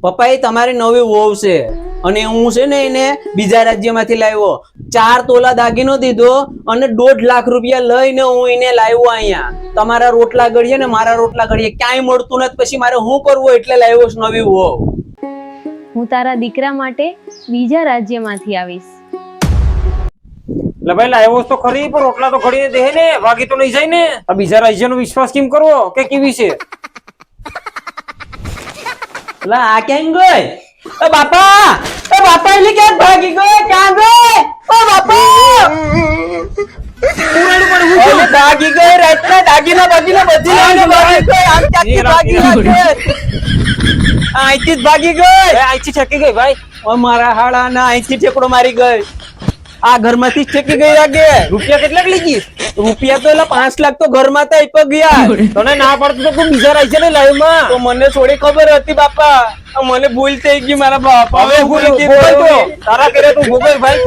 પપ્પા એ તમારી નવી વહુ છે અને હું છે ને એને બીજા રાજ્યમાંથી લાવ્યો 4 તોલા દાગીનો દીધો અને 1.5 લાખ રૂપિયા લઈને હું એને લાવ્યો અહીંયા તમારા રોટલા ગળીએ ને મારા રોટલા ગળીએ ક્યાંય મળતું નથી પછી મારે શું કરવું એટલે લાવ્યો છે નવી વહુ હું તારા દીકરા માટે બીજા રાજ્યમાંથી આવીશ એટલે ભાઈ લાવ્યો તો ખરી પણ રોટલા તો ઘડીને દે ને વાગી તો નહીં જાય ને આ બીજા રાજ્યનો વિશ્વાસ કેમ કરવો કે કેવી છે લા આ કેમ ગઈ એ બાપા એટલે ક્યાં ભાગી ગઈ ક્યાં ગઈ ઓ બાપા પુરાણું પણ હું ભાગી ગઈ રાતના દાગીના બધી લઈને ભાગી ગઈ આમ ક્યાંથી ભાગી લાગે અહીંથી જ ભાગી ગઈ અહીંથી છકી ગઈ ભાઈ ઓ મારા હાડા ના અહીંથી ઠેકડો મારી ગઈ આ ઘરમાંથી જ ઠેકી ગઈ લાગે રૂપિયા કેટલાક લીધી રૂપિયા તો એલા 5 લાખ તો ઘરમાં તો આપ્યા ગયા તને ના પડતું તો તું બીજા રાજ્યને લાવ્યો માં તો મને થોડી ખબર હતી બાપા મને ભૂલ થઈ ગઈ મારા બાપા હવે ભૂલ તારા કરે તું ભોગવ ભાઈ